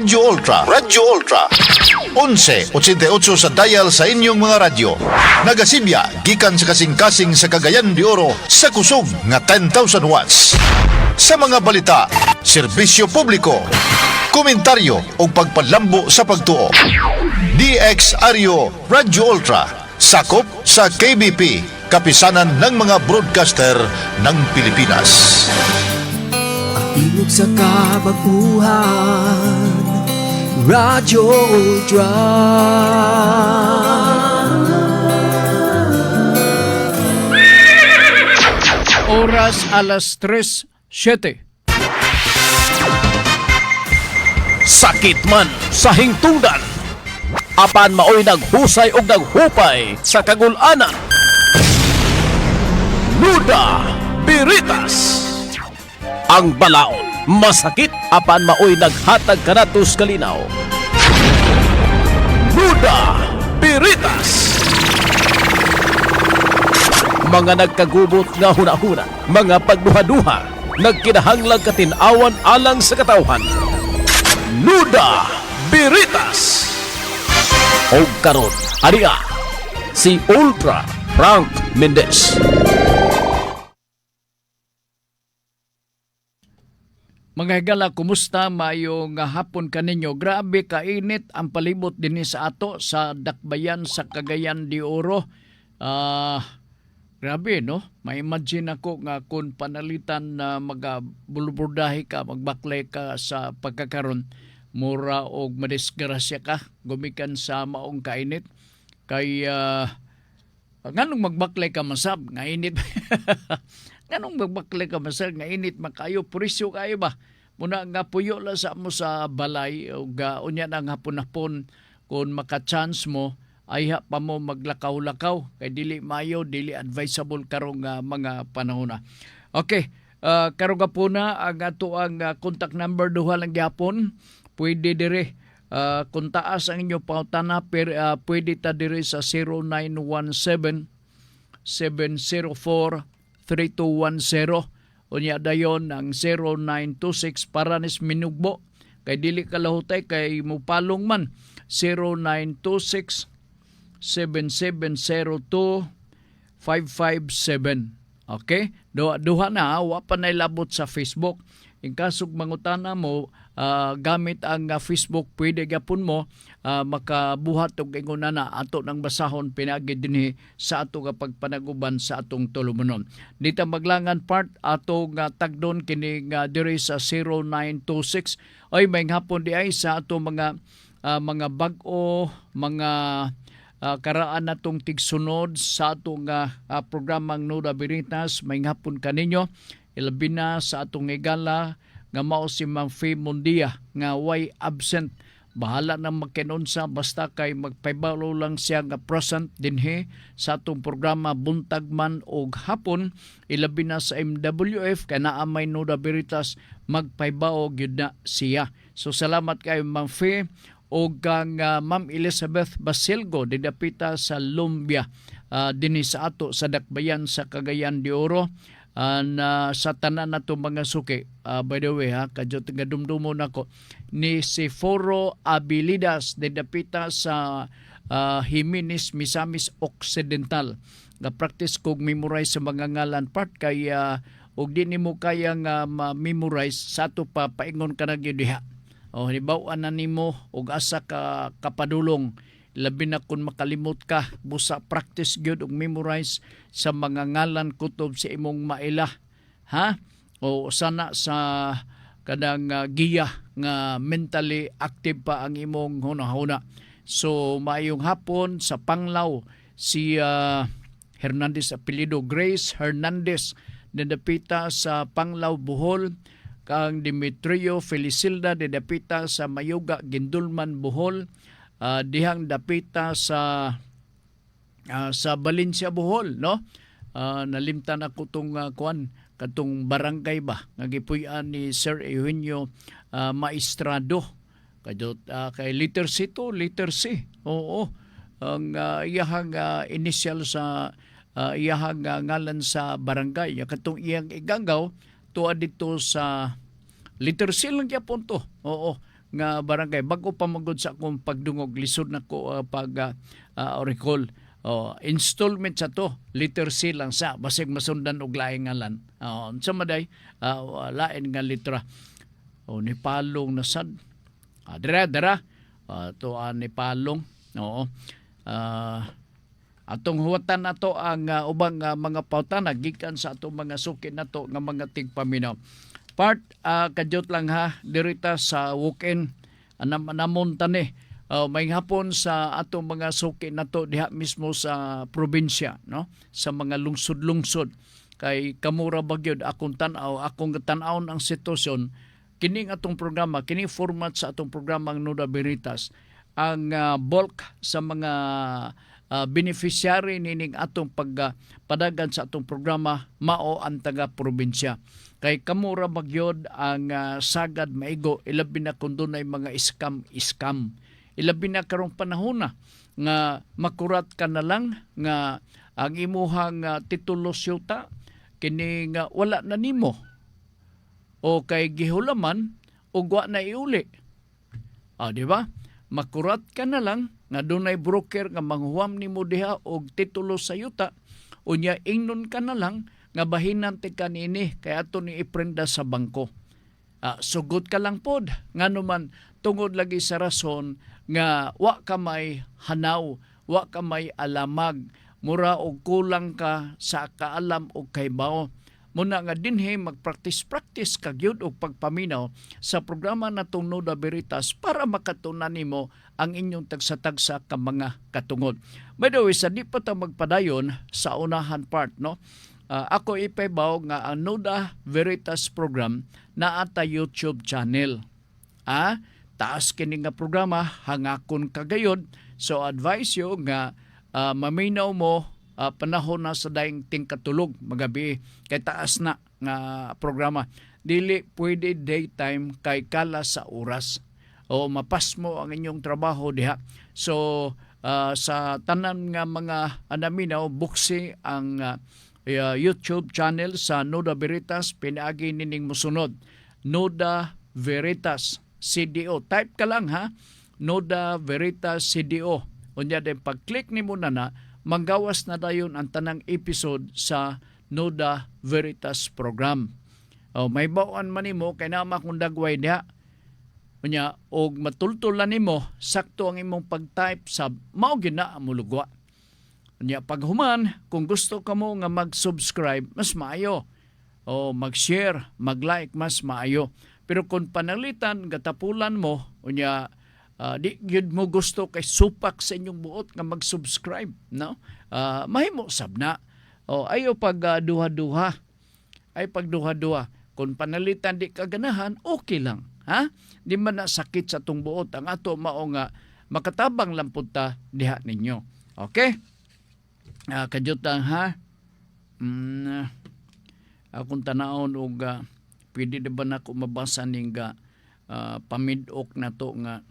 Radyo Ultra. Radyo Ultra. 1188 sa dial sa inyong mga radyo. Nagasimya, gikan sa kasing-kasing sa Cagayan de Oro sa kusog nga 10,000 watts. Sa mga balita, serbisyo publiko, komentaryo o pagpalambo sa pagtuo. DXRyo Radyo Ultra. Sakop sa KBP, kapisanan ng mga broadcaster ng Pilipinas. Tingog sa kabaguhan, Radyo Ultra. Oras alas 3:07. Sakit man sa hingtungdan, apan maoy naghusay og naghupay sa kagul-anan. Nuda Biritas. Ang balaod masakit apan maoy naghatag kanatos kalinaw. Nuda Biritas. Mga nagkagubot nga hunahuna, mga pagduha-duha, nagkinahanglang katinawan alang sa katawhan. Nuda Biritas. O karon, ariya, si Ultra Frank Mendez. Mga higala, kumusta? Mayong hapon kaninyo. Grabe kainit ang palibot din sa ato sa Dakbayan sa Cagayan de Oro. Grabe, no? May-imagine ako nga kung panalitan na magabulburdahi ka, magbaklay ka sa pagkakaroon, mura o madisgrasya ka, gumikan sa maong kainit. Kay, nganong magbaklay ka masab, nga init. Nganong magbaklay ka masab, nga init makayo, purisyo kayo ba? Muna nga puyo lang sa mo sa balay, o unya na nga hapon-hapon, kung maka-chance mo, ay pa mo maglakaw-lakaw kay dili mayo, dili advisable karong mga panahon na. Okay, karong po na ang ato ang contact number duha lang gyapon. Pwede dire kung taas ang inyo pautana pwede ta dire sa 0917-704-3210 unya dayon ang 0926 para nis minugbo kay dili kalahutay kay mupalong man 0926 7702-557. Okay? Duha na, wa pa nailabot sa Facebook. In kasog mangutana mo, gamit ang Facebook, pwede gapon mo makabuhat og ingon na ato ng basahon pinagi dinhi sa ato nga pagpanaguban sa atong tulumanon. Dito maglangan part ato nga tagdon kini nga diri sa 0926. Oy may hapon di ay sa ato mga bag-o, mga karaan natong tigsunod sa atong programang Nuda Biritas. May hapon kaninyo ilabi na sa atong igala nga mao si Ma'am Faye Mundia nga way absent. Bahala na magkinunsa basta kay magpaybalo lang siya nga present dinhi sa atong programa buntag man og hapon. Ilabi na sa MWF kay naa may Nuda Biritas magpaybao gyud na siya. So salamat kay Ma'am Faye o kang Ma'am Elizabeth Basilgo didapita sa Lumbia dinhi sa ato sa Dakbayan sa Cagayan de Oro na sa tanan nato mga suki. By the way kadyo nga dumdumo nako ni si Foro Abilidas didapita sa Jimenez Misamis Occidental. Nga practice kog memorize sa mga ngalan part kay og di nimo kaya nga ma-memorize sa ato pa paingon ka na gyud diha. O hibawaan na nimo og asa ka kapadulong labi na kung makalimot ka busa practice gyud og memorize sa mga ngalan kutob sa imong maila o sana sa kadang giya nga mentally active pa ang imong hunahuna. So maayong hapon sa Panglao si Hernandez apelyido Grace Hernandez nadapita sa Panglao Bohol. Kang Demetrio Felicilda de dapita sa Mayuga Gindulman Bohol, dihang dapita sa Valencia Bohol, no? Nalimtan ako tong katong barangay ba nga gipuy-an ni Sir Eugenio Maestrado kadto kay letter C to letter C. Oo, ang iyahang initial sa iyahang ngalan sa barangay katong iyang iganggaw tuwa dito sa letter C lang gyapon to. Oo. nga barangay. Bago pa magod sa akong pagdungog, lisod na ko recall. Installment sa to, letter C lang sa, basig masundan og laing ngalan. Sa maday, lain nga litra. Ni palong na sad. Dara. To ni palong. Oo. Atong huwatan nato ang ubang mga pautana gikan sa atong mga suki nato nga mga tigpaminaw. Part kadyot lang ha dirita sa walk-in namon tani may hapon sa atong mga suki nato diha mismo sa probinsya, no, sa mga lungsod-lungsod kay kamura bagyod akong tan-awon ang sitwasyon kining atong programa, kining format sa atong programang Nuda Veritas, ang bulk sa mga beneficiary nining atong padagan sa atong programa mao ang taga probinsya. Kay kamura bagyod ang sagad maigo, ilabi na kung dunay mga scam. Ilabi na karong panahon na nga makurat ka na lang nga ang imuhang titulo syuta kini nga wala na nimo o kay gihulaman o wa na iuli. Di ba? Makurat ka na lang nga dunay broker nga manghuwam nimo diha og titulo sa yuta, unya ingnon ka na lang nga bahinan ti kanini kay ato ni iprenda sa bangko. Sugod ka lang pod nganuman tungod lagi sa rason nga wa ka may hanaw, wa ka may alamag, mura og kulang ka sa kaalam og kaybaw. Muna nga dinhi magpractice kagyud og pagpaminaw sa programa natong Nuda Veritas para makatunan nimo ang inyong tagsa-tagsa ka mga katungod. By the way, sa di pa ta magpadayon sa unahan part, no? Ako ipaybaw nga ang Nuda Veritas program na ata YouTube channel. Taas kini nga programa hangakon kagayod, so advise yo nga maminaw mo panahon na sa daing tingkatulog magabi kay taas na nga programa. Dili pwede daytime kay kala sa oras o mapas mo ang inyong trabaho diha. So sa tanan nga mga anaminaw buksi ang YouTube channel sa Nuda Veritas, pinaagi nining musunod Nuda Veritas CDO. Type ka lang ha, Nuda Veritas CDO. Unya din pag-click nimo na manggawas na dayon ang tanang episode sa Nuda Veritas program. May bawaan man nimo kay nama kung dagway diha. Unya og matultulan nimo sakto ang imong pag-type sa mao gyud na mulugwa. Unya paghuman kung gusto ka mo nga mag-subscribe mas maayo o mag-share, mag-like mas maayo. Pero kung panalitan gatapulan mo unya di gyud mo gusto kay supak sa inyong buot nga mag-subscribe, no? Mahimo sabna. Ayo pag duha-duha. Ay pag duha-duha. Kung panalitan di kaganahan, okay lang, ha? Di man na sakit sa tong buot. Ang ato mao nga makatabang lang pud ta diha ninyo. Okay? Kadyutang ha. Akong tanawon og pwede na ba na ako mabasa ning pamidok na to nga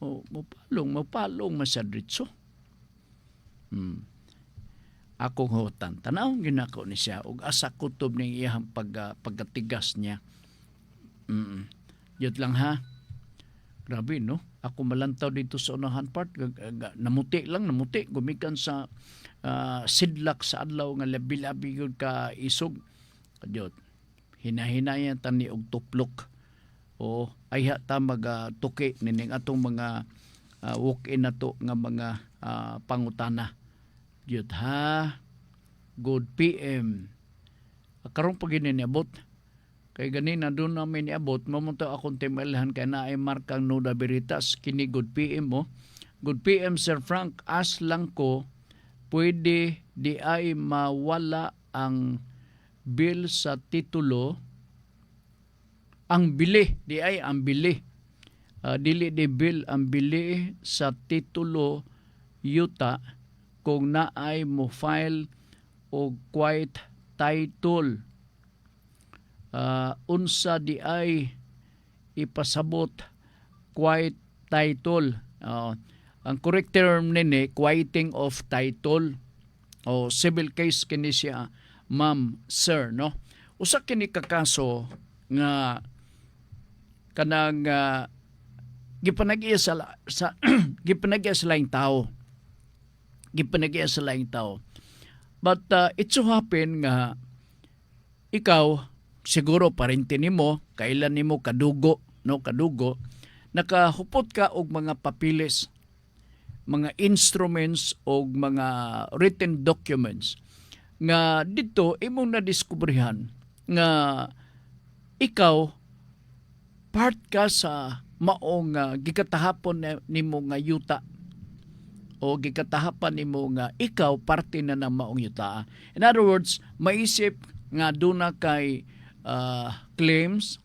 mapalong masadritso. Akong hutan. Tanawang ginako ni siya ug asa kutob ning iyang pagkatigas niya. Yun lang ha. Grabe no. Ako malantaw dito sa unahan part. Namuti. Gumikan sa sidlak sa adlaw nga labi-labi yun ka isog. Kadyot. Hinahinayan tani og tuplok. Ay ta magtuki nining atong mga walk-in nato nga mga pangutana. Yun ha. Good PM. Karong pag niabot. Kay ganina doon namin niabot. Mamunta akong timailhan kay na ay markang Nuda Veritas. Kini good PM mo. Good PM Sir Frank. As lang ko pwede di ay mawala ang bill sa titulo. Ang bili. Di ay ang bili. Dili di bill ang bili sa titulo yuta kung naay mo file o quiet title. Unsa di ay ipasabot quiet title. Ang correct term nini, quieting of title. Civil case kini siya, ma'am, sir, no? Usa kini kakaso nga kanang gipanag-iya sa gipanag-iya sa laing tao. Gipanag-iya sa laing tao. But it so happen nga ikaw siguro parente nimo, kailan nimo kadugo, no, kadugo, nakahupot ka og mga papilis, mga instruments o mga written documents nga dito imong nadiskubrihan nga ikaw part ka sa maong gikatahapon nimo nga yuta o gikatahapan nimo nga ikaw parte na ng maong yuta. In other words, maisip nga duna kay claims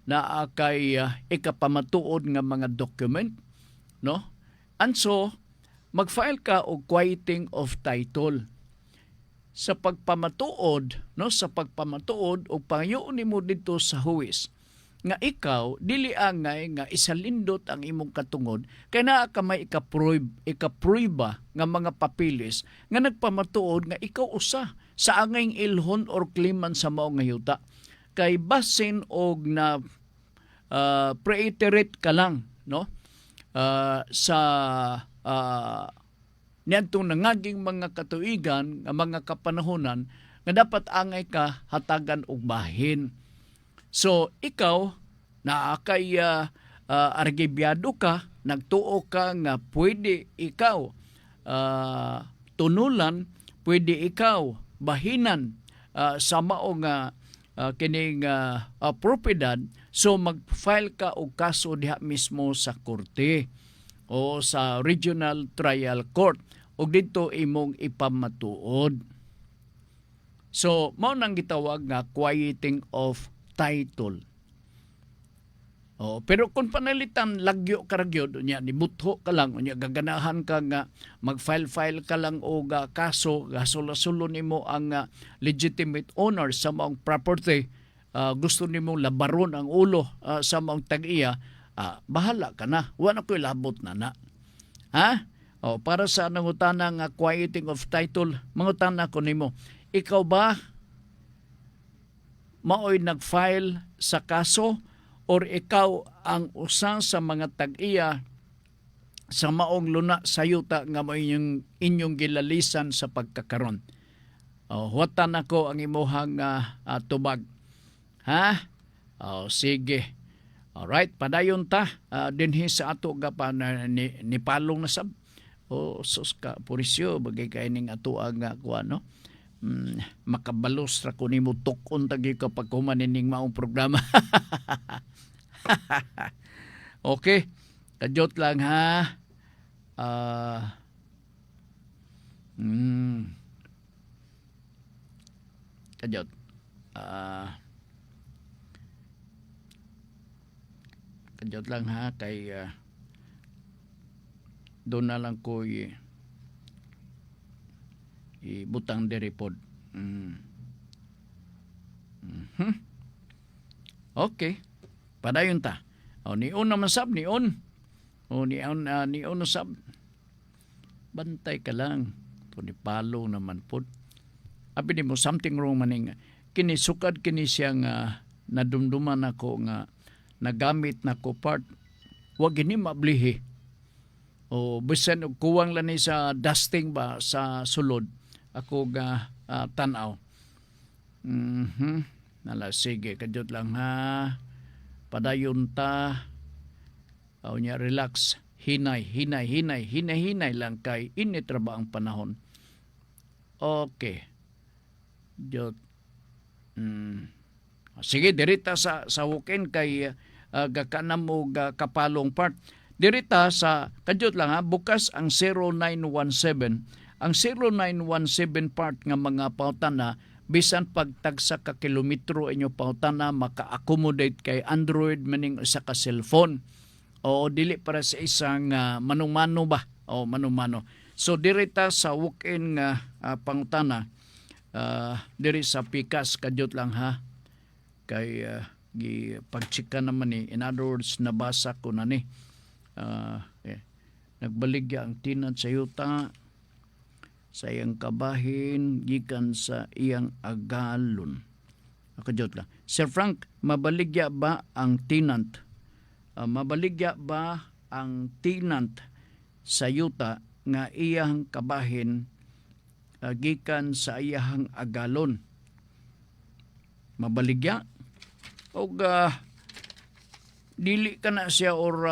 na kay ikapamatuod nga mga document, no? And so, mag-file ka og quieting of title. Sa pagpamatuod, no, sa pagpamatuod og pangayoon nimo dito sa huwis nga ikaw dili angay nga isalindot ang imong katungod kay naa ka may ikapruiba nga mga papilis nga nagpamatuod nga ikaw usa sa angay ilhon or claimant sa mao nga yuta. Kay basin og na preiterate ka lang, no, sa niadtong nangaging mga katuigan nga mga kapanahonan nga dapat angay ka hatagan og bahin. So ikaw na kay argibyado ka, nagtuo ka nga pwede ikaw tunulan, pwede ikaw bahinan sa mao nga kining propiedad. So mag-file ka og kaso diha mismo sa korte o sa Regional Trial Court ug dito imong ipamatuod. So mao nang gitawag nga quieting of title. Pero kung panalitan lagyo karagyod unya nibutho ka lang unya gaganahan ka nga mag-file ka lang og kaso gasolo nimo ang legitimate owner sa maong property, gusto nimo labaron ang ulo sa maong tag-iya, bahala ka na, wala ko'y labot na. Ha? Para sa nangutana nga quieting of title, mangutana ko nimo, ikaw ba maoy nag-file sa kaso or ikaw ang usa sa mga tag-iya sa maong luna sa yuta nga mo inyong gilalisan sa pagkakaron? Huwatan ako ang imuhang tubag. Ha? Sige. Alright, padayon ta. Dinhi sa ato pa ni palong na sab. Sus ka, purisyo, bagay kayo ning ato ang kuha, no? Makabalos ra ko nimo tukon tagi kapag humanining maong programa. Okay, kadyot lang ha. Kadyot. Kadyot lang ha kay doon na lang ko ibutang diri pod. Okay. Padayon ta. Nion naman sab, nion. Nion na sab. Bantay ka lang. Punipalo naman pod. Abi di mo something wrong maning. Kinisukad kini siya nga nadumduman ako nga nagamit na ko part. Wag gini mablihi. Bisan og kuwang lang ni sa dusting ba sa sulod. Ako ga tanaw. Nala, sige, kadyot lang ha. Padayon ta. Niya, relax. Hinay lang kay initra ba ang panahon. Okay. Jot. Sige, dirita sa weekend kay gakanam mo kapalong part. Dirita sa, kadyot lang ha, bukas ang 0917. Ang 0917 part nga mga pautana, bisan pagtagsa ka kilometro inyo pautana, maka-accommodate kay Android maning isa ka cellphone. O dili para sa isang manumano ba? O manumano. So dirita sa walk-in nga pangutana, diri sa Pikas, kadyot lang ha. Kay pagchika naman ni, in other words, nabasa ko na ni. Nagbaligya ang tinad sa yuta, sa iyang kabahin, gikan sa iyang agalon. Kadyot lang. Sir Frank, mabaligya ba ang tenant mabaligya ba ang tenant sa yuta nga iyang kabahin gikan sa iyahang agalon? Mabaligya o dili ka na siya or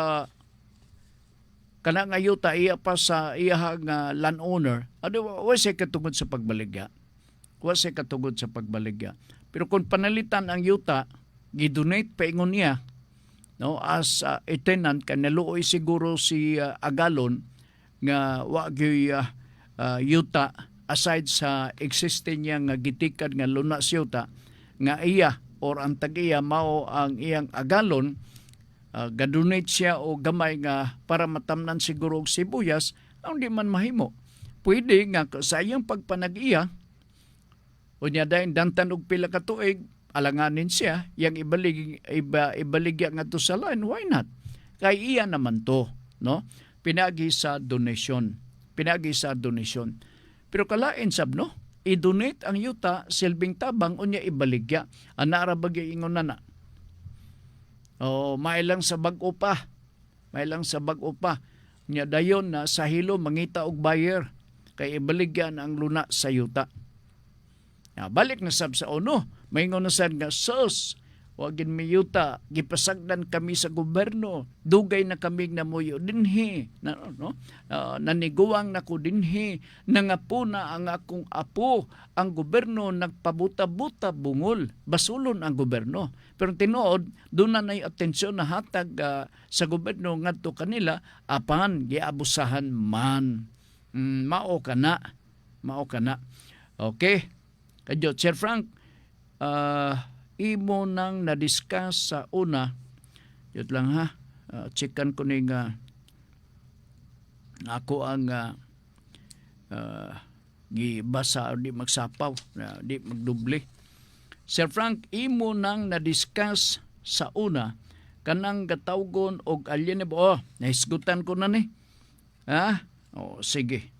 kana nga yuta iya pa sa iyahang landowner, wa siya katungod sa pagbaligya. Wa siya katungod sa pagbaligya. Pero kung panalitan ang yuta, gidonate pa ingon niya, no, as a tenant, kanaluoy siguro si agalon nga wa gyud yuta aside sa existing niya nga gitikan nga lunas yuta nga iya or ang tag-iya mao ang iyang agalon, gadonate siya o gamay nga para matamnan siguro og sibuyas, ang di man mahimo. Pwede nga sa iyang pagpanag-iya, unya dayon dantan og pila ka tuig, alanganin siya, yang ibaligya nga to sa line, why not? Kay iya naman to, no? Pinagi sa donation. Pero kalain sab, no? I-donate ang yuta, silbing tabang, unya ibaligya. Anara bagay ingon na. Mailang sa bag-o pa. Nya dayon na sa hilo mangita og buyer kay ibaligyan ang luna sa yuta. Balik na sab sa uno, maingon na sad nga sus, wagin mi yuta, gipasagdan kami sa gobyerno, dugay na kami namuyo dinhi, naniguwang nako dinhi, nangapuna ang akong apo, ang gobyerno nagpabuta-buta bungol, basulon ang gobyerno. Pero tinuod, doon na atensyon na hatag sa gobyerno ngadto kanila, apan giabusahan man. Mao kana. Okay. Kadyo, Sir Frank, imo nang na-discuss sa una, yun lang ha, checkan ko ni nga ako ang gibasa o di magsapaw, di magdubli. Sir Frank, imo nang na-discuss sa una, kanang gatawgon og alienable, nahisgutan ko na ni. Sige.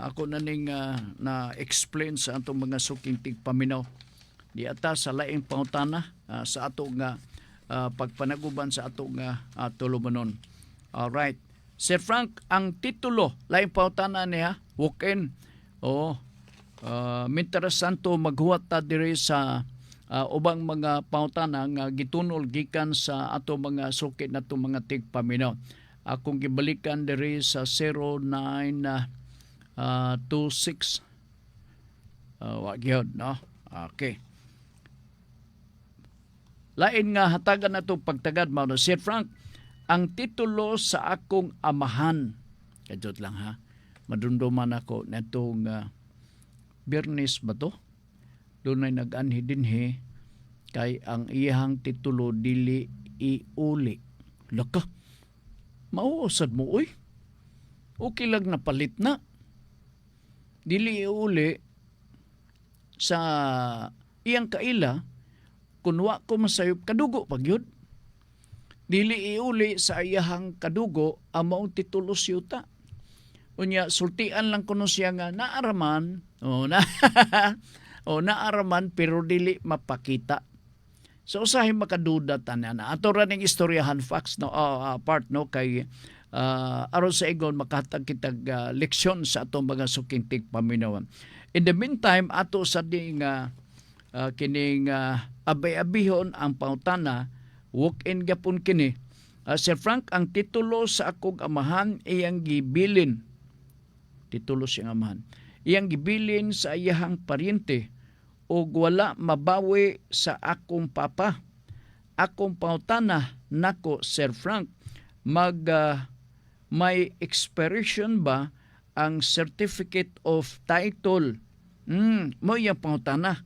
Ako na ning na-explain sa atong mga suking tigpaminaw. Di ata sa laing pangutana sa atong pagpanaguban sa atong tulumanon. Alright. Sir Frank, ang titulo, laing pangutana niya, walk-in. Minteresanto maghuwat ta diri sa ubang mga pangutana nga gitunol gikan sa ato mga sukit nato mga tigpaminaw. Akong gibalikan diri sa 0926 wag yun, no? Okay. Lain nga hatagan na itong pagtagad mo. Sir Frank, ang titulo sa akong amahan, kadjot lang ha, madunduman ako na itong Bernis ba to? Doon ay nag-anhi dinhi kay ang iyang titulo dili iuli. Laka, mauusad mo, uy. Okay lang na palit na. Dili iuli sa iyang kaila, kunwa ko masayop kadugo pagyud. Dili iuli sa iyahang kadugo ang maong titulo siyuta. Unya sultian lang kuno siya nga naaraman, naaraman pero dili mapakita. So usahay makaduda tanan. Ato ra ning istoryahan facts no part no kay aron sa igon makahatag kitag leksyon sa atong mga suking tigpaminawan. In the meantime ato sa ding kining abay-abihon ang pautana, walk-in gapon kini. Sir Frank, ang titulo sa akong amahan iyang gibilin. Titulo siyang amahan. Iyang gibilin sa iyahang paryente o wala mabawi sa akong papa. Akong pautana nako, Sir Frank, may expiration ba ang certificate of title? Mo iyang pautana.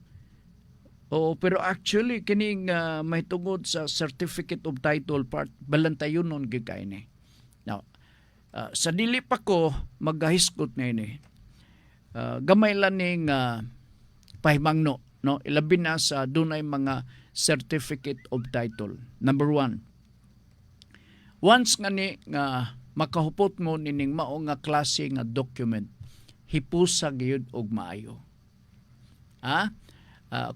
Pero actually kining may tungod sa certificate of title part balantayon nun gigay ni. Now, sa dili pa ko maggahiskot na ini. Gamay lang ning pahimangno, no? Ilabi na sa dunay mga certificate of title. Number 1. Once nga ni nga makahupot mo nining mao nga klase nga document, hipusa gyud og maayo.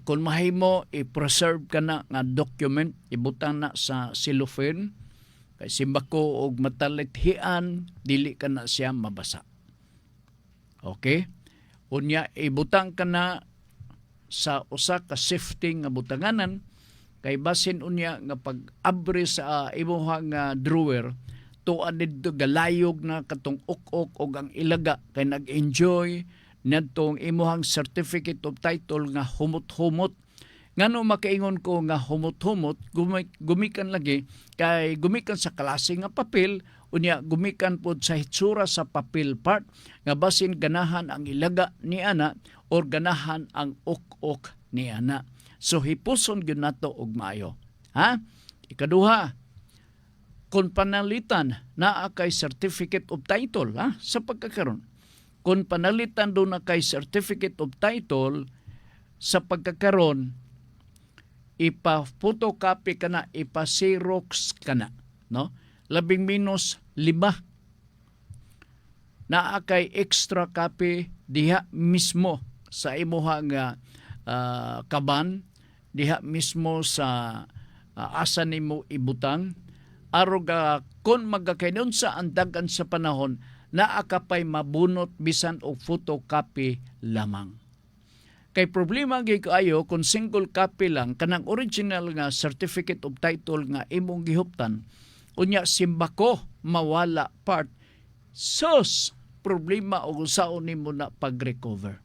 kung mahimo i-preserve ka na nga document, ibutang na sa cellophane, kay simbako og matalithian, dili ka na siya mabasa. Okay? Unya, ibutang ka na sa usa ka safety nga butanganan, kay basin unya nga pag-abri sa imuha nga drawer, tuan dito galayog na katong uk-uk og ang ilaga, kay nag-enjoy nadtong imuhang certificate of title nga humot-humot. Ngano makaingon ko nga humot-humot, gumikan lagi, kay gumikan sa klase nga papel, unya gumikan pod sa hitsura sa papel part, nga basin ganahan ang ilaga ni ana or ganahan ang uk-uk ni ana. So hipuson gyud nato og maayo. Ha? Ikaduha, kung panalitan naa kay certificate of title, ha, sa pagkakaroon. Kung panalitan do na kay certificate of title sa pagkakaroon, ipa-photocopy ka na, ipa-xerox ka na, no? Labing minus 5. Naa kay extra copy diha mismo sa imuha nga kaban, diha mismo sa asa nimo ibutang, aron kun magkakainon sa andagan sa panahon, naa ka pay mabunot bisan og photocopy lamang. Kay problema gyud kaayo kung single copy lang kanang original nga certificate of title nga imong gihuptan, unya simbako mawala part, sus problema og usaon nimo na pag-recover.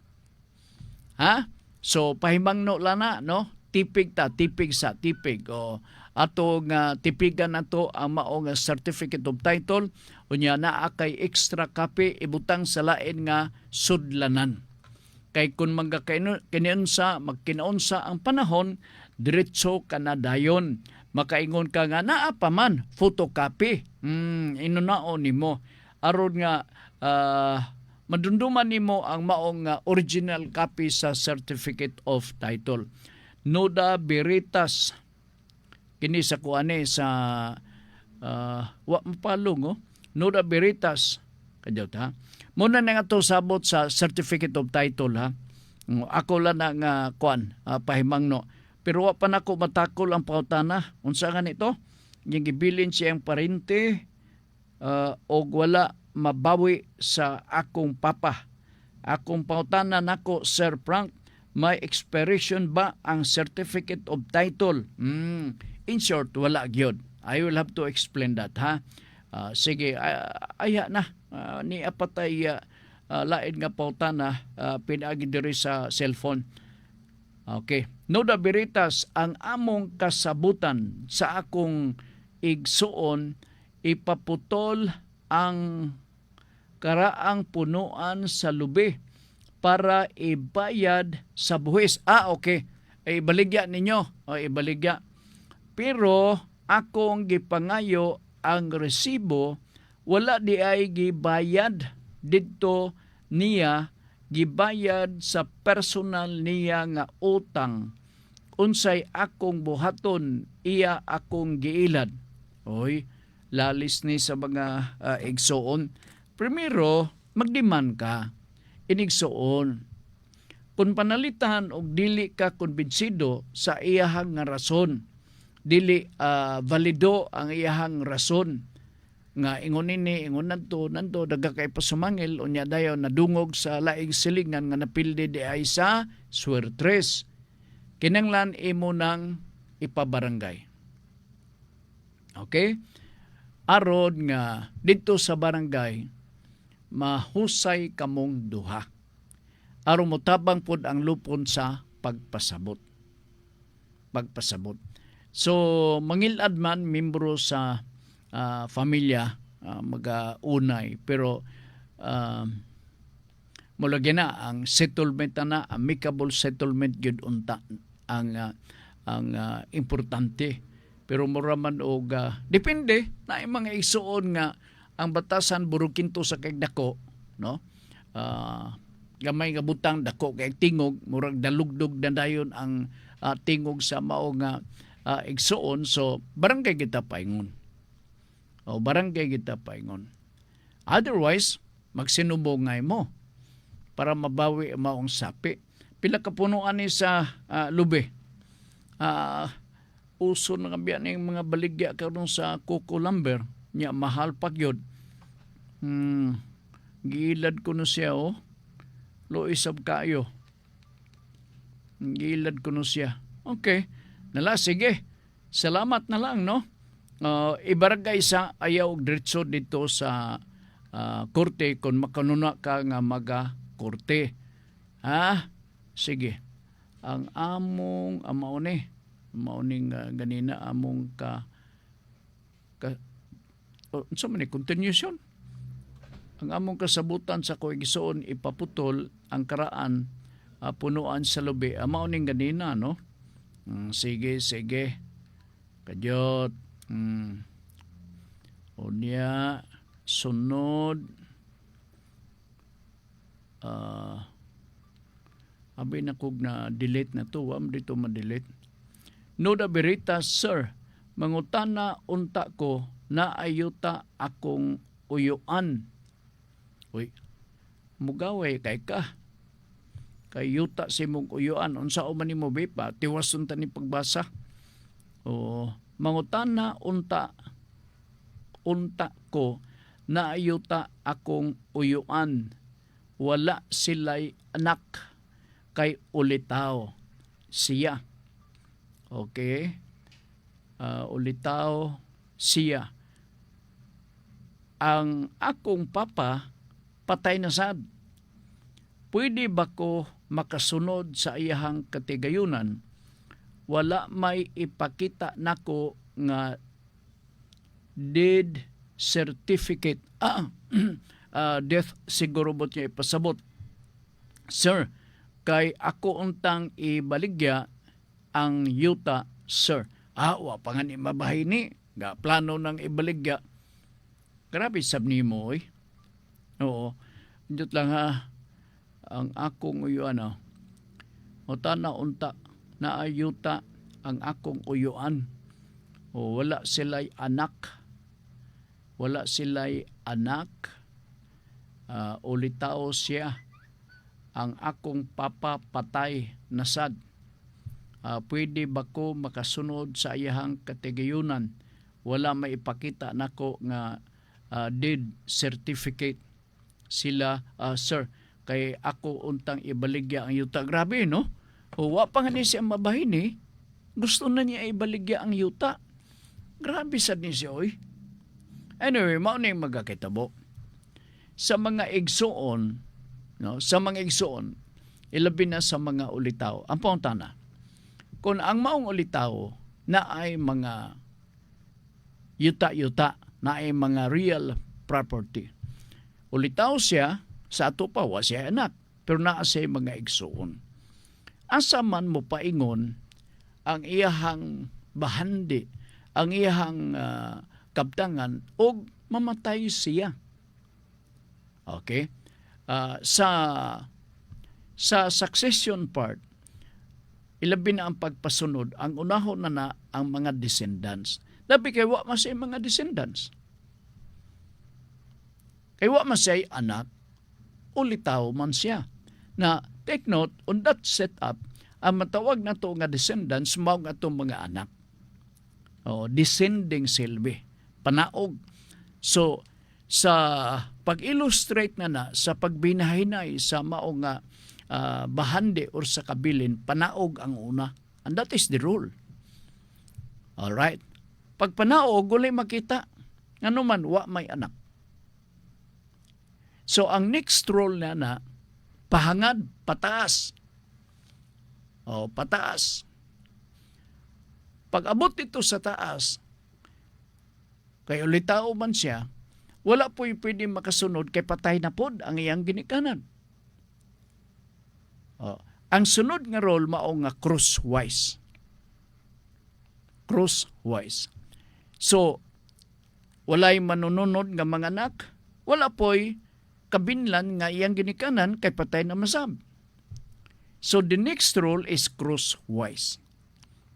Ha? So pahimangno lang na, no? Tipig sa tipig, o ato nga tipigan nato ang mao nga certificate of title, unya naa kay extra copy ibutang sa lain nga sudlanan. Kay kung magkinaunsa ang panahon, diretso ka na dayon. Makaingon ka nga, naa pa man, photocopy. Inunaon nimo. Aron nga, madunduman nimo ang maong original copy sa certificate of title. Noda Veritas, kini sa kuane sa, wa mapalong, Noda Veritas, kadyaw ta, muna na nga ito sabot sa certificate of title, ha. Ako lang na nga pahimangno. Pero wa pa nako matakol ang pautana. Unsa nga nito? Yung gibilin siyang parente o wala mabawi sa akong papa. Akong pautana nako, Sir Frank, may expiration ba ang certificate of title? In short, wala gyud. I will have to explain that, ha. Sige, aya na. Ni apatay lain nga pautana pinagi diri sa cellphone. Okay. Noda Veritas, ang among kasabutan sa akong igsuon, ipaputol ang karaang punuan sa lubi para ibayad sa buhis. Okay. Ibaligya ninyo. Ibaligya. Pero akong gipangayo ang resibo, wala di ay gibayad dito niya, gibayad sa personal niya nga utang. Unsay akong buhaton, iya akong giilad. Oy, lalis ni sa mga igsoon. Primero, magdemand ka. Inigsoon. Kung panalitan og dili ka konbinsido sa iyahang nga rason, dili valido ang iyahang rason, nga ingon nanto daga kay pasumangil, unya dayon nadungog sa laing silingan nga napildi di ay sa swertres, kinanglan imo nang ipabarangay. Okay? Aron nga dito sa barangay mahusay kamong duha, aron motabang pod ang lupon sa pagpasabot. So mangilad man membro sa familia mag-unay, pero mulagi na ang settlement na, amicable settlement gyud unta ang importante. Pero muraman og depende na ang mga isuon nga ang batasan burukinto sa kay dako, no? Gamay nga butang dako kay tingog, murag dalugdog na dayon ang tingog sa mao nga igsuon. So barangay kita paingon. Barangay kita paingon. Otherwise, magsinubongay mo para mabawi ang maong sapi. pila ka punuan ni sa lube. Uso na nga ng mga baligya karon sa coco lumber nya mahal pa gyud. Gilad ko na siya Loisab kayo. Gilad ko na siya. Okay. Nala, sige. Salamat na lang, no? Ibaragay sa ayaw diretso dito sa korte kung makanuna ka nga maga-korte. Sige. Ang among mauning ganina among so man continuation. Ang among kasabutan sa koigsoon ipaputol ang karaan punuan sa lubi. Mauning ganina, no? Sige. Kadyot. Unya sunod abi na kog na delete na to, wa mo dito ma-delete. Noda Berita, sir, mangutana unta ko na ayuta akong uyuan. Uy, mugaway kay ka. Kay yuta si mong uyuan. Unsa o man nimo bipa, tiwason ta ni pagbasa. Mangutana unta ko na ayuta akong uyuan. Wala sila'y anak kay ulitaw siya. Okay? Ulitaw siya. Ang akong papa patay na sad. Pwede ba ko makasunod sa iyahang katigayunan? Wala may ipakita nako nga death certificate. Death siguro bot niya ipasabot. Sir, kay ako untang ibaligya ang yuta, sir. Wa pa nga ni mabahay ni. Ga plano ng ibaligya. Grabe sab ni mo, Oo. Diyot lang ang akong uyuan. Mata na unta na ayuta ang akong uyuan. Wala sila'y anak. Wala sila'y anak. Ulitao siya. Ang akong papa patay na sad. Pwede ba ko makasunod sa iyahang katigayunan? Wala maipakita nako nga death certificate sila, sir, kay ako untang ibaligya ang yuta. Grabe, no? Wa pa nga ni siya mabahin gusto na niya ibaligya ang yuta. Grabe sad ni siya, Anyway, mao na yung magkakitabo. Sa mga igsoon, no? Sa mga igsoon, ilabi na sa mga ulitaw. Ang pauntana, kung ang maong ulitaw na ay mga yuta-yuta, na ay mga real property. Ulitaw siya, sa ato pa, wa siya anak, pero naa siya mga igsoon. Asa man mo paingon ang iyahang bahandi, ang iyahang kabtangan, o mamatay siya. Okay? Sa succession part, ilabi na ang pagpasunod, ang unahon na ang mga descendants. Labi kay wa masay mga descendants. Kay wa masay anak, ulitaw man siya. Na take note, on that setup, ang matawag na to nga descendants, mao nga to mga anak. Descending silbi, panaog. So, sa pag-illustrate na sa pagbinahinay sa mao nga bahandi or sa kabilin, panaog ang una. And that is the rule. Alright? Pag panaog, gulay makita. Ano man, wa may anak. So, ang next rule na pahangad, pataas. Pataas. Pag abot ito sa taas, kay ulitao man siya, wala po'y pwede makasunod kay patay na pod ang iyang ginikanan. Ang sunod nga role mao nga crosswise. Crosswise. So, walay manununod nga mga anak, wala po'y kabinlan nga iyang ginikanan kay patay na masab. So, the next role is crosswise.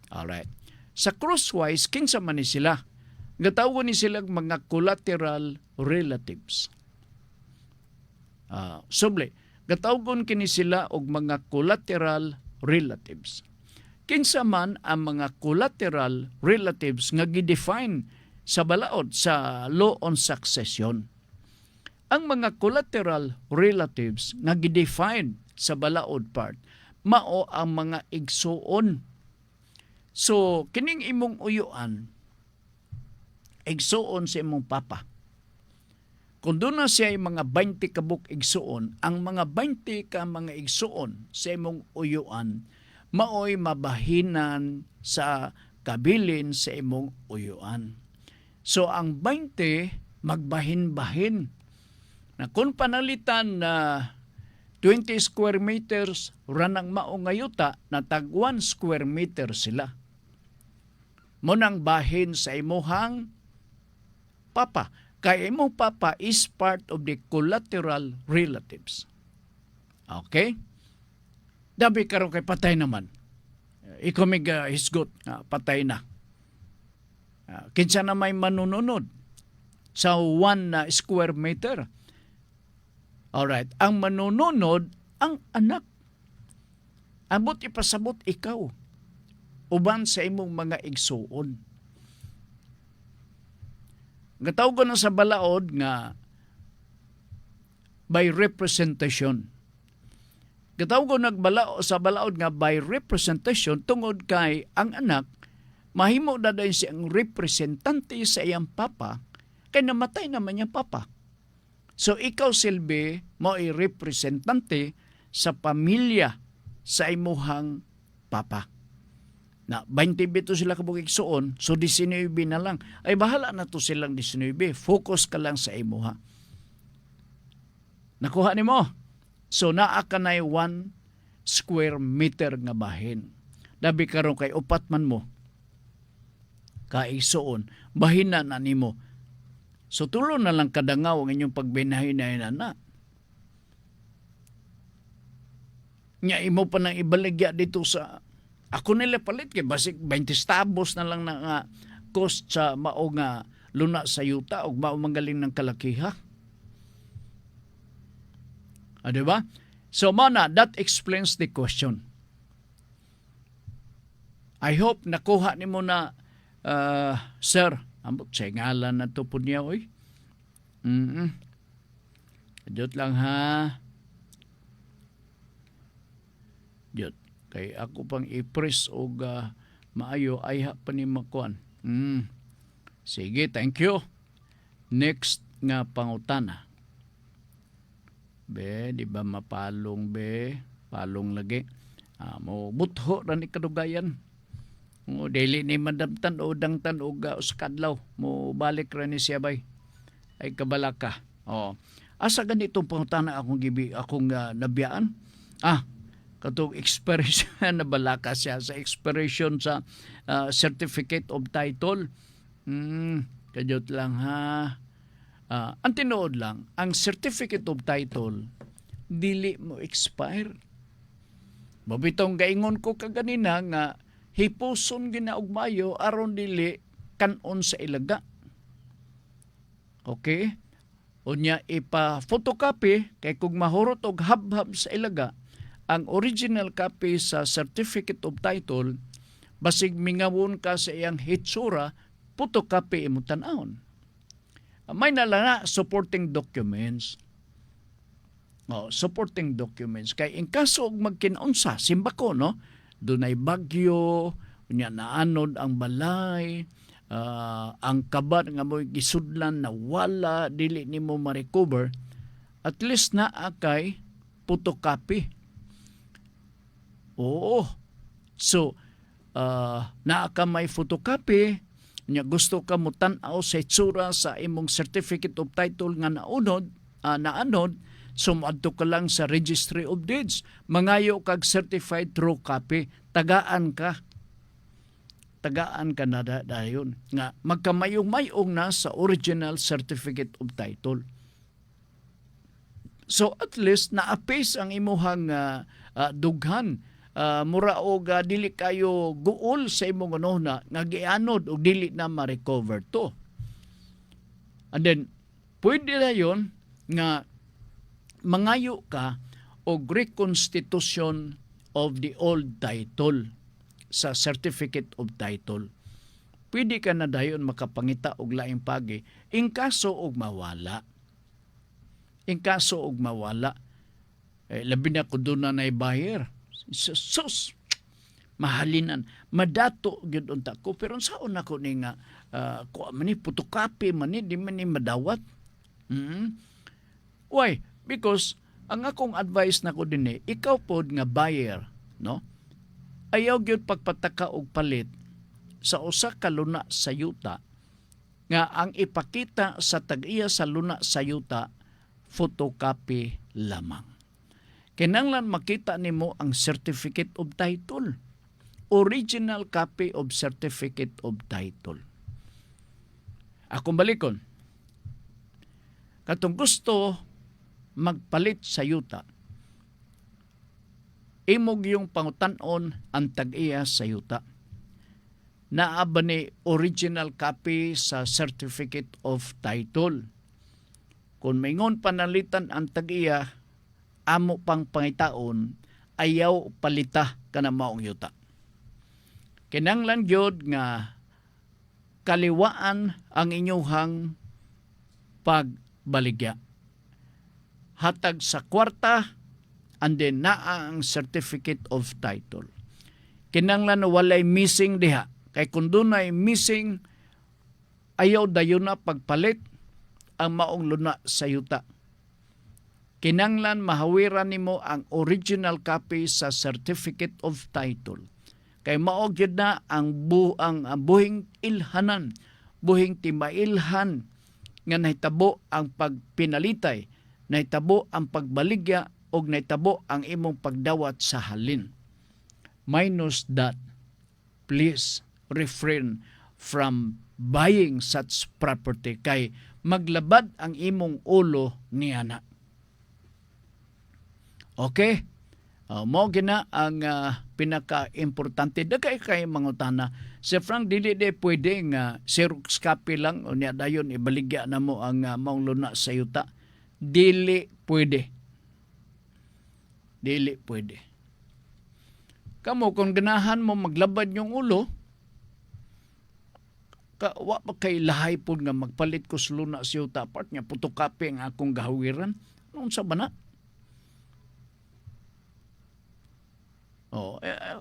Alright. Sa crosswise, kinsa man ni sila? Gatawag ni sila mga collateral relatives. Suble, Gatawgon kini sila og mga collateral relatives. Kinsa man ang mga collateral relatives nga gidefine sa balaod sa law on succession. Ang mga collateral relatives nga gidefine sa balaod part mao ang mga igsuon. So kining imong uyuan igsuon sa imong papa. Kung doon na siya yung mga 20 kabuk igsuon, ang mga 20 ka mga igsuon sa imong uyuan, maoy mabahinan sa kabilin sa imong uyuan. So ang 20 magbahin-bahin. Na kung panalitan na 20 square meters ranang mao nga yuta, na tag 1 square meter sila. Munang bahin sa imuhang papa. Kaya imong papa is part of the collateral relatives. Okay? Dabi karon kay patay naman. Ikaw may hisgot, patay na. Kinsa na may manununod sa 1 square meter. Alright, ang manununod ang anak. Abot ipasabot ikaw. Uban sa imong mga igsuon. Gatawag ko na sa balaod nga by representation. Gatawag ko sa balaod nga by representation tungod kay ang anak mahimo na dayon siyang representante sa iyang papa kay namatay naman niyang papa. So ikaw silbi mo ay representante sa pamilya sa imuhang papa. Na 20 bito sila kabukigsuon, so 19 na lang. Ay bahala na to silang 19. Focus ka lang sa imuha. Nakuha ni mo. So naa ka na 1 square meter nga bahin. Dabi karon kay upat man mo. Kaigsuon, bahin na nimo. So tulo na lang kadangaw ang inyong pagbinahin na. Nya imo pa nang ibaligya dito sa ako nila palit kay basik 20 stabos na lang na cost sa mao nga luna sa yuta ug mao manggaling ng kalakiha. Diba? So mana, that explains the question. I hope nakuha nimo na sir, ambot sa ngalan na to po niya oy. Jot lang ha. Jot. Kay ako pang i-press o maayo ay pa ni makuan. Sige, thank you. Next nga pangutana. Be, di ba mapalong be? Palong lagi. Mo butho ra ni kadugayan. Mo daily ni madamtan o dangtan o sa kadlaw. Mo balik ra ni siya bay. Ay kabalaka. Asa ganitong pangutana akong nabiyaan? Katong expiration na balaka siya sa expiration sa certificate of title. Kajot lang ha. Ang tinuod lang, ang certificate of title dili mo expire. Mabitong gaingon ko kaganina nga hipuson ginaugmayo aron dili kanon sa ilaga. Okay? Unya ipa-photocopy kay kung mahurot og habhab sa ilaga, ang original copy sa certificate of title, basig mingawon ka sa iyang hitsura, photocopy imong tan-awon. May nalana supporting documents. Supporting documents. Kay in kaso og magkinunsa, simbako, no? Dunay bagyo, unya naanod ang balay, ang kabat nga mo gisudlan na wala, dili nimo ma-recover, at least na akay photocopy. Oo. So, naa ka may photocopy, nya gusto ka mo tan-aw sa itsura sa imong certificate of title nga naanod, so moadto ka lang sa Registry of Deeds. Mangayo kag certified true copy. Tagaan ka na dayon. Nga magkamayong-mayong na sa original certificate of title. So at least naapis ang imuhang dughan. Mura og dili kayo guol sa imong na nga gianod og dili na ma-recover to. And then pwede na yon nga mangayo ka og reconstitution of the old title sa certificate of title. Pwede ka na dayon makapangita og laing pagi in kaso og mawala. In kaso og mawala, labi na kung doon na buyer. Sus, mahalinan. Madato gyud unta ko. Pero saan ako ni nga, mani putukapi, mani di mani madawat. Why? Because ang akong advice na ko din ikaw pod nga buyer, no? Ayaw gyud pagpataka og palit sa usa ka luna sa yuta nga ang ipakita sa tag-iya sa luna sa yuta photocopy lamang. Kinahanglan makita nimo ang certificate of title. Original copy of certificate of title. Akong balikon. Katong gusto magpalit sa yuta, imog yung pangutanon ang tag-iya sa yuta. Naa ba ni original copy sa certificate of title? Kung maingon panalitan ang tag-iya, amo pang pangitaon, ayaw palita ka na maong yuta. Kinahanglan gyud nga kaliwaan ang inyuhang pagbaligya. Hatag sa kwarta, and then naa ang certificate of title. Kinahanglan walay missing diha. Kay kung dunay missing, ayaw dayon na pagpalit ang maong luna sa yuta. Kinahanglan mahawiran nimo ang original copy sa certificate of title. Kay mao gyud na ang buhing ilhanan, buhing timailhan nga nahitabo ang pagpinalitay, nahitabo ang pagbaligya og nahitabo ang imong pagdawat sa halin. Minus that, please refrain from buying such property kay maglabad ang imong ulo niana. Okay? Mao gina ang pinaka-importante. Dagay kay mangutana. Si Frank, dili pwede nga Xerox copy lang o niya dayon ibaligya na mo ang maong luna sa yuta. Dili pwede. Dili pwede. Kamo, kung ganahan mo maglabad yung ulo, wa pa kay lahay po nga magpalit ko sa luna sa yuta part nga putokapi ang akong gahawiran. Noon sa bana?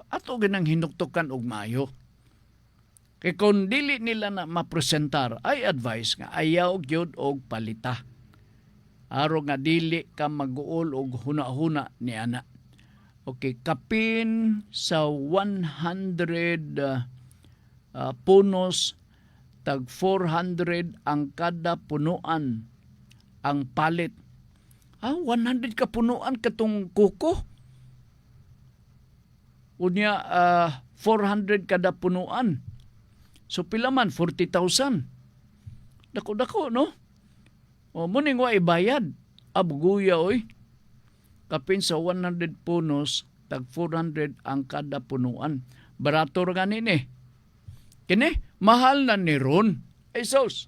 Ato ginang hinuktukan og maayo. Kay kung dili nila na mapresentar, ay advice nga ayaw gyud og palita. Aro nga dili ka mag-uol og huna-huna ni ana. Okay, kapin sa 100 punos, tag 400 ang kada punuan ang palit. 100 ka punuan katong kuko. Unya 400 kada punuan. So pila man 40,000. Dako-dako no? O muning wa ibayad. Abguya oy. Kapin sa 100 punos, tag 400 ang kada punuan. Barato ra ganin Kini mahal na ni ron. Ay sos.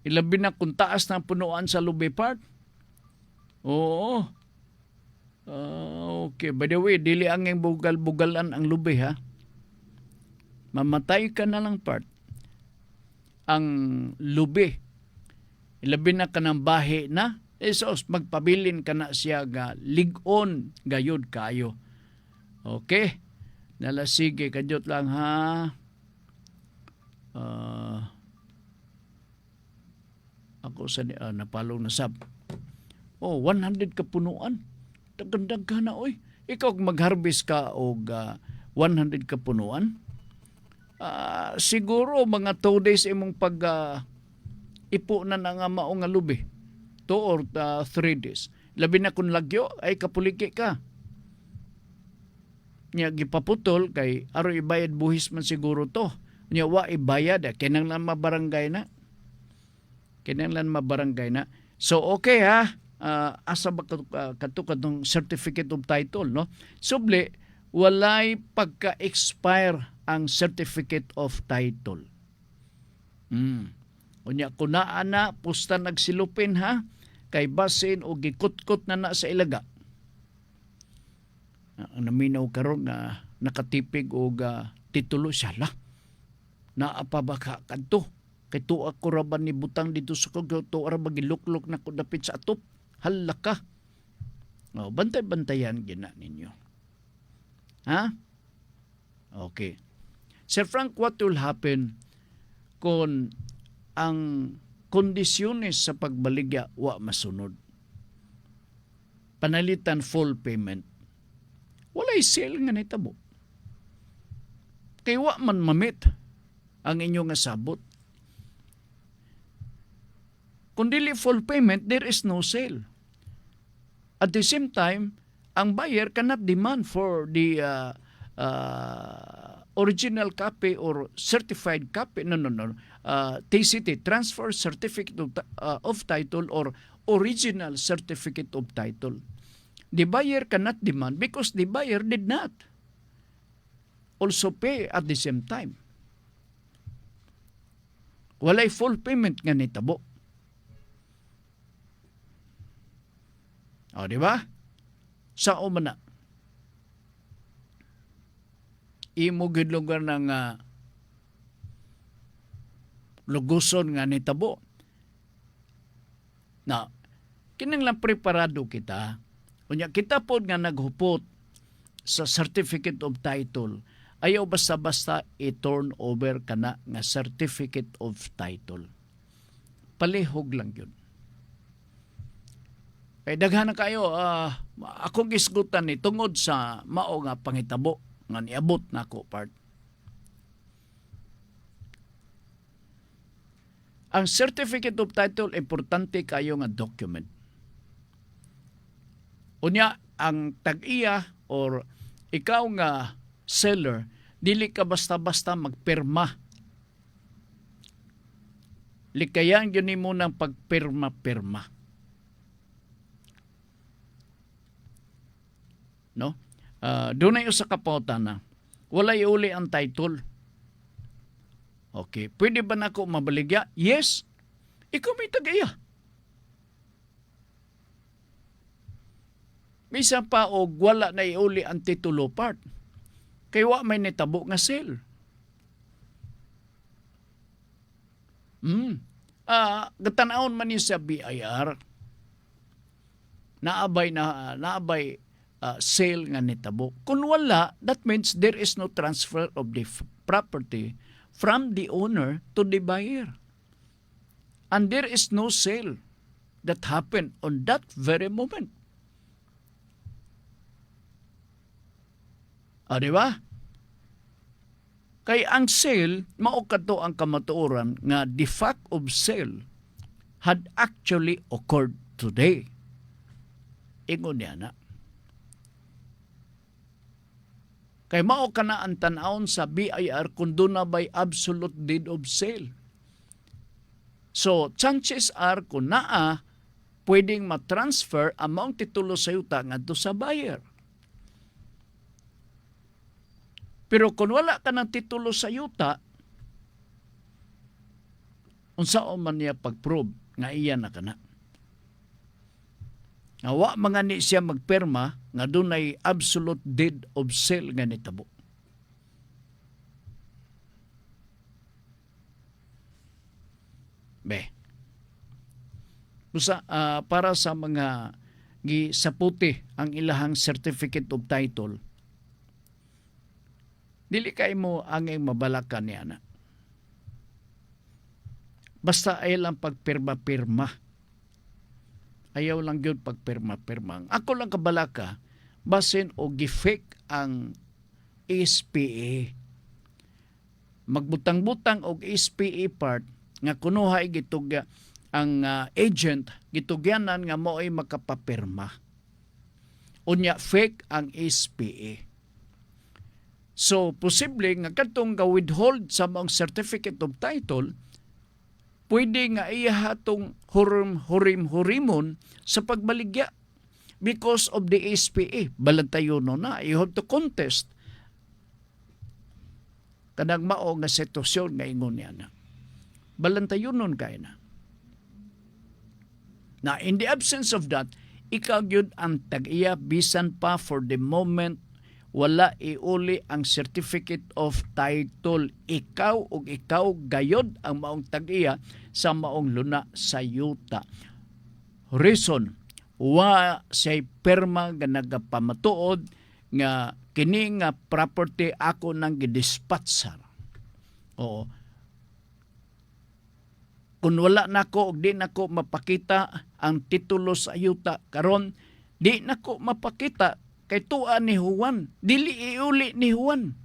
Ilabi na kung taas ng punuan sa Luby Park. Oo. Okay, by the way, dili ang bugal-bugalan ang lubi ha. Mamatay ka na lang part. Ang lubi, ilabi na ka ng bahi na, esos, magpabilin ka na siya ga ligon gayud kayo. Okay? Nalasige, kadyot lang ha. Ako sa napalong na sab. 100 kapunuan. Dagandag ka na, oy. Ikaw mag-harvest ka og 100 kapunuan. Siguro mga 2 days imong pag ipo na nga maong nga lubi. 2 or 3 days. Labi na kung lagyo, ay kapuliki ka. Nya gipaputol kay aro ibayad buhis man siguro to. Nya wa ibayad, kinahanglan mabarangay na. Kinahanglan mabarangay na. So okay ha. Asa ba katong certificate of title, no? Subli, walay pagka-expire ang certificate of title. Unya, kunaan na, pusta nagsilupin ha, kay basin o gikutkot na sa ilaga. Ang naminaw karon nga nakatipig og titulo siya la. Naapabaka kadto. Kay tuwa ko ra ba ni butang dito sa kog tuwa ra ba giluklok na ko dapit sa atop. Hala ka. Oh, bantay-bantayan gina ninyo. Ha? Okay. Sir Frank, what will happen kung ang kondisyones sa pagbaligya wa masunod? Panalitan full payment. Walay sale nga nitabo. Kay wa man mamit ang inyong asabot. Kung dili full payment, there is no sale. At the same time, ang buyer cannot demand for the original copy or certified copy. No. TCT, Transfer Certificate of Title or Original Certificate of Title. The buyer cannot demand because the buyer did not also pay at the same time. Walay full payment nga nitabo. O, di ba? Sa umana. Imo gid lugar ng luguson nga nitabo. Na, kinang lang preparado kita. Unya kita po nga naghupot sa Certificate of Title. Ayaw basta-basta i-turn over ka na nga Certificate of Title. Palihog lang yun. Kay daghan na kayo, akong isgutan ni tungod sa mao nga pangitabo nga niabot na ako part. Ang Certificate of Title, importante kayo nga document. Unya, ang tag-iya or ikaw nga seller, dili ka basta-basta magpirma. Likayan yun mo ng pagpirma-pirma. No? Doon na yung sa kapautan na walay uli ang title. Okay. Pwede ba na ako mabaligya? Yes. Ikaw may tagaya. Misa pa og wala na iuli ang titulo part. Kay wa may nitabo nga sale. Gatanawon man ni sa BIR. Naabay sale nga nitabo. Kung wala, that means there is no transfer of the property from the owner to the buyer. And there is no sale that happened on that very moment. Di ba? Kay ang sale, mao kadto ang kamatuoran nga the fact of sale had actually occurred today. Ingon niya na. Kay mao kana ang tan-awon sa BIR kung doon na ba'y absolute deed of sale. So, chances are kung naa, pwedeng matransfer among titulo sa yuta ngadto sa buyer. Pero kung wala ka ng titulo sa yuta, unsaon man niya pag-prove nga iya na kana. Nga wa mga ni siya magperma nga dunay absolute deed of sale nga nitabo. Para sa mga gisaputi ang ilahang certificate of title, dili kay mo angay mabalakan niya na. Basta ay lang pagpirma-pirma. Ayaw lang yun pagpirma-pirma. Ako lang kabalaka, basin o gifake ang SPA. Magbutang-butang og SPA part nga kunuhay gitugya ang agent gitugyanan nga mo'y makapapirma. Unya fake ang SPA. So, posible nga katong ga-withhold sa mga certificate of title, pwede nga iya hatong hurimon sa pagbaligya because of the SPA. Balantayon na. You have to contest. Kanang mao nga sitwasyon nga ingon niya na. Balantayon nun kayo na. Na in the absence of that, ikaw gyud ang tag-iya bisan pa for the moment wala iuli ang certificate of title. Ikaw ug ikaw gayod ang maong tag-iya sa maong luna sa yuta. Reason, wa say perma nga nagapamatuod nga kini nga property ako nang gidispatchar. Oo. Kung wala nako og di nako mapakita ang titulo sa ayuta karon, di nako mapakita kay tuwa ni Juan, dili iuli ni Juan.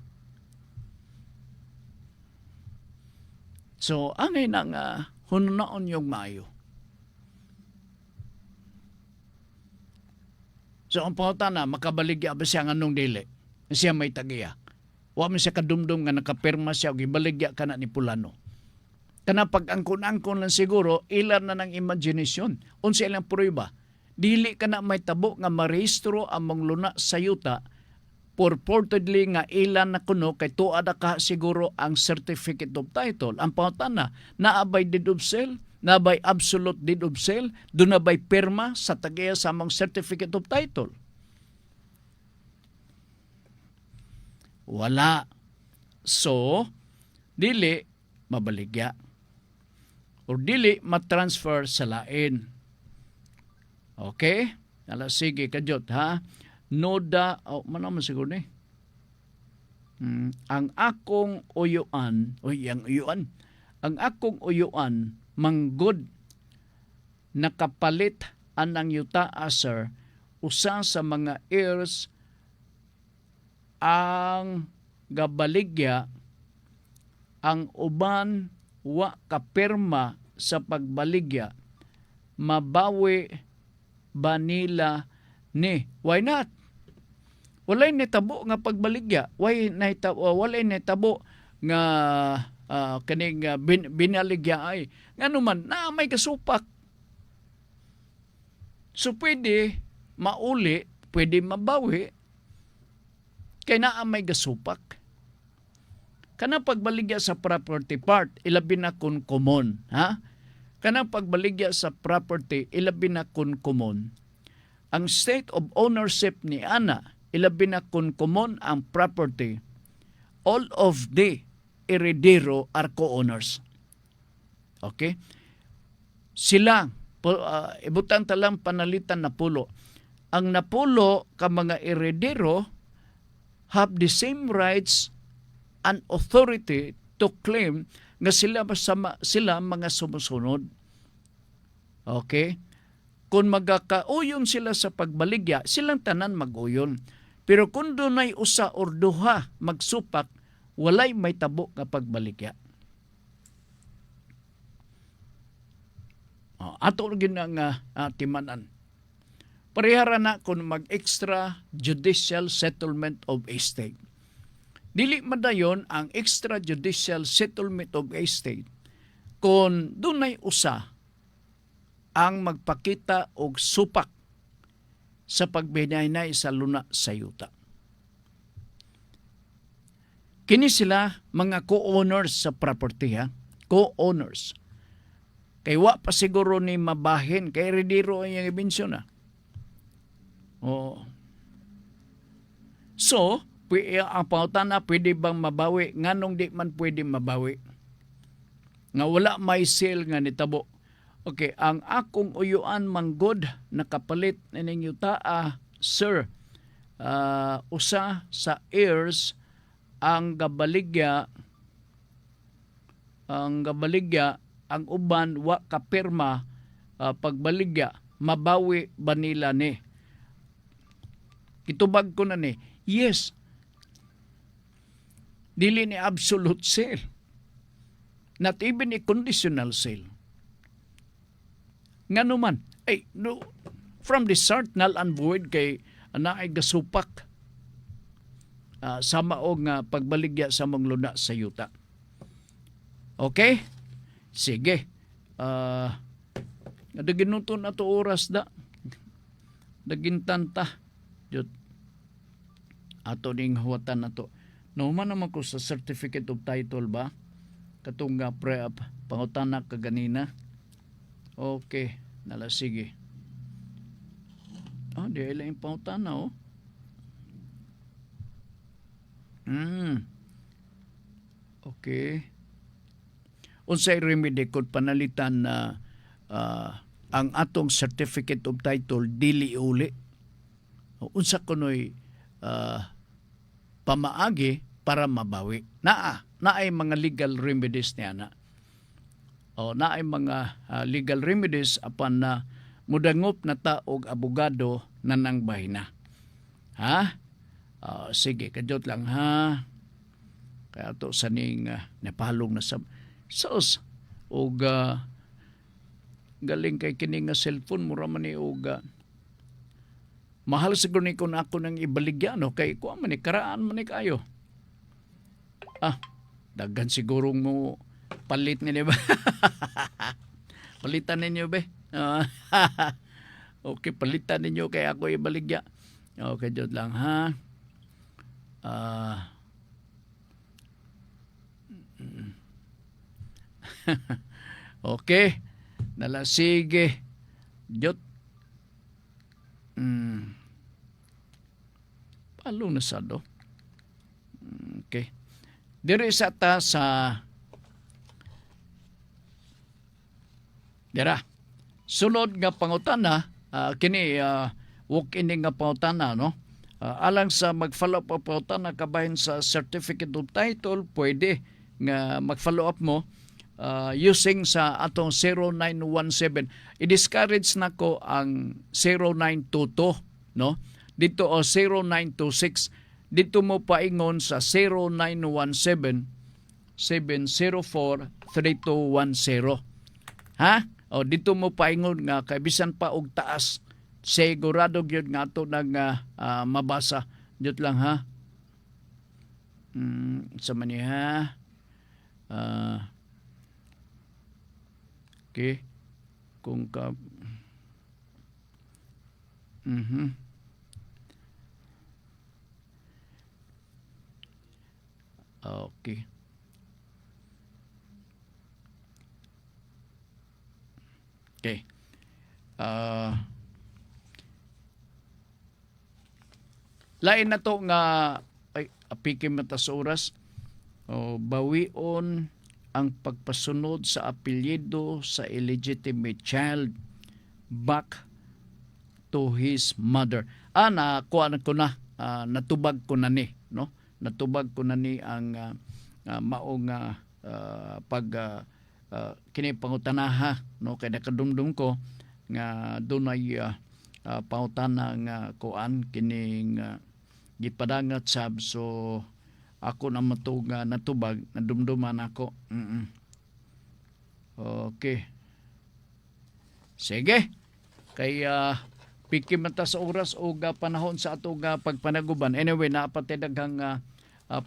So angay na nga hunaon yung maayo. So ang pangutana, makabaligya ba siya nganong dili? Siya may tagiya. Wa man siya kadumdum nga nakapirma siya og ibaligya kana ni Pulano. Kana pag angkon-angkon lang siguro, ilan na ng imagination. Unsa ilang prueba. Dili ka na may tabo nga marehistro ang mong luna sa yuta purportedly nga ilan na kuno kay tuada ka siguro ang certificate of title. Ang pangutana, naabay deed of sale, naabay absolute deed of sale, doon nabay pirma sa tagiya sa mong certificate of title. Wala. So, dili mabaligya. O dili matransfer sa lain. Okay? Sige, kadyot, ha? Noda, man siguro ni? Ang akong uyuan, ang akong uyuan, manggod, nakapalit anang yuta aser, usa sa mga heirs, ang gabaligya, ang uban, wa kapirma sa pagbaligya, mabawi ba nila ni? Why not? Walay nitabo nga pagbaligya. Walay nitabo nga kaning binaligya ay. Nga naman, na may kasupak. So pwede mauli, pwede mabawi, kay naa may gasupak. Kana pagbaligya sa property part, ilabi na kun common, ha? Kana pagbaligya sa property, ilabi na kun common. Ang state of ownership ni ana, ilabi na kun common ang property. All of the heredero are co-owners. Okay? Sila, ibutang talang panalitan na pulo. Ang napulo ka mga heredero have the same rights and authority to claim nga sila mga sumusunod. Okay? Kung magkauyon sila sa pagbaligya, silang tanan mag-uyon. Pero kung dunay usa or duha magsupak, walay may tabo nga pagbaligya. Ato rin ang timanan. Parehara na kung mag-extra judicial settlement of estate. Dili madayon ang extrajudicial settlement of estate kung dunay usa ang magpakita og supak sa pagbinaynay sa luna sa yuta. Kini sila mga co-owners sa property, ha? Co-owners. Kay wa pa siguro ni mabahin, kay heredero ang yung ibensyon, ha? Oh. So, ang pangutana, pwede bang mabawi? Nganong di man pwede mabawi? Nga wala may sale nga nitabo. Okay, ang akong uyuan manggod nakapalit ning yuta, sir, usa sa heirs ang gabaligya, ang uban wa kapirma pagbaligya, mabawi ba nila ni? Kitubag ko na ni, yes. Dili ni absolute sale. Not even a conditional sale. Nga naman, from the start, null and void kay naay gasupak sa maong pagbaligya sa mong luna sa yuta. Okay? Sige. Nadaginuto na to oras da. Dagintanta. Jut. Ato ding huwatan na to. Nauman naman ko sa certificate of title ba? Katong pangutana ka ganina. Okay. Nala sige. Oh, di lang yung pangutana, oh. Okay. Unsay remedy kung panalitan na ang atong certificate of title dili uli? Unsa kunoy pamaagi para mabawi? Naay mga legal remedies niya na. Naay mga legal remedies apan na mudangop na ta og abogado na nang bahina. Ha? Sige, kadot lang ha. Kaya to sa ning napalong na sa sos og galing kay kini nga cellphone mura man ni og mahal siguro ni kun ako nang ibaligya no kay ko man ni karaan man ni kayo. Daghan siguro mo palit ni ba? Palitan ninyo be. Okay, palitan ninyo kay ako ibaligya. Okay, jud lang ha. Okay. Nala sige. Jot. Palo na sa do. Okay. Diri sa ta sa Dira. Sunod nga pangutana, kini walk-in nga pangutana, no? Alang sa mag-follow up pangutana kabahin sa certificate of title, pwede nga mag-follow up mo using sa atong 0917. I-discourage na ko ang 0922, no? Dito 0926. Dito mo paingon sa 0917 704 3210. Ha? Dito mo paingon nga kay bisan pa og taas sigurado gyud nga ato nang mabasa. Jud lang ha. Sa man ha. Okay. Kung ka Okay. Okay. Lain na to nga apikim mata sa oras. Bawion ang pagpasunod sa apelyido sa illegitimate child back to his mother. Nakuha ko na, natubag ko na ni, no? Natubag ko na ni ang maong kini pangutanaha, no? Kaya nakadumdum ko nga dunay pangutana nga kuan kining gipadangat sab, so ako na matug natubag, nadumduman ako. Okay. Sige. Kaya piki mata sa oras o panahon sa ato pagpanaguban. Anyway, napatay daghang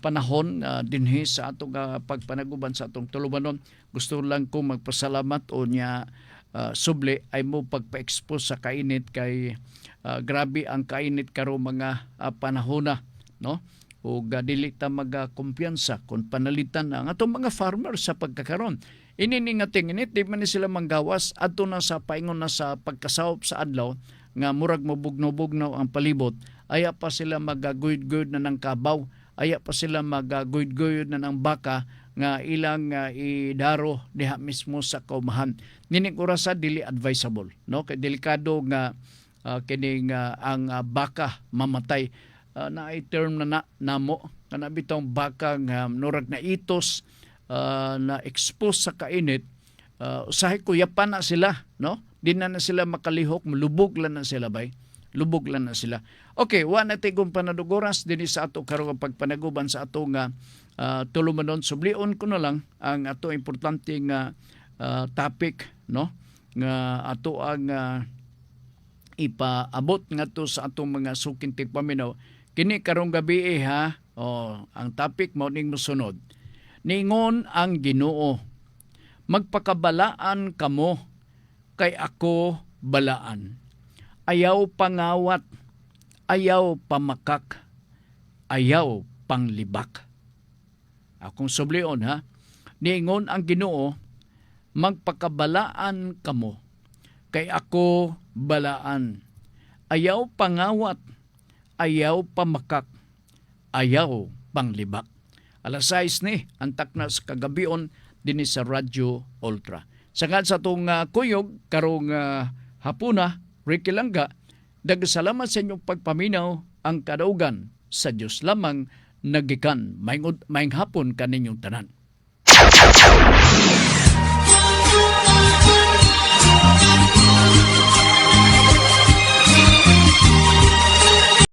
panahon dinhi sa ato pagpanaguban sa atong tulumanon. Gusto lang ko magpasalamat o niya subli ay mo pagpa-expose sa kainit kay grabe ang kainit karo mga panahona, no? O dili ta kumpiyansa kung panalitan ang atong mga farmer sa pagkakaron. Ininingating init, di man sila manggawas ato na sa paingon na sa pagkasawop sa adlaw nga murag mabugno-bugno ang palibot. Aya pa sila magaguyod-guyod na ng kabaw, aya pa sila magaguyod-guyod na ng baka nga ilang idaro diha mismo sa kaumahan. Nining orasa dili advisable, no? Kay delikado nga kining ang baka mamatay. Na term na namo kana bitong baka nga murag na itos na expose sa kainit, usahay ko yapan na sila, no? Di na sila makalihok, lubog lang na sila bay. Lubog lang na sila. Okay, wa na tigong panadugoras din sa ato karong pagpanaguban sa ato nga tulumanon. Sublion ko na lang ang ato importante nga topic, no? Nga ato ang ipaabot nga to sa atong mga suking tigpaminaw. Kini karong gabi ha, ang topic mo ning mosunod. Ningon ang Ginoo, magpakabalaan kamo kay ako balaan. Ayaw pangawat, ayaw pamakak, ayaw panglibak. Akong sublion ha. Ningon ang Ginoo, magpakabalaan kamo kay ako balaan. Ayaw pangawat, ayaw pamakak, ayaw panglibak. Alas 6 ni, antak na sa kagabion din sa Radyo Ultra. Sagad sa itong kuyog, karong hapuna, Ricky Langga, dagsalamat sa inyong pagpaminaw ang kadaugan sa Diyos lamang nagikan. Maing hapon kaninyong tanan.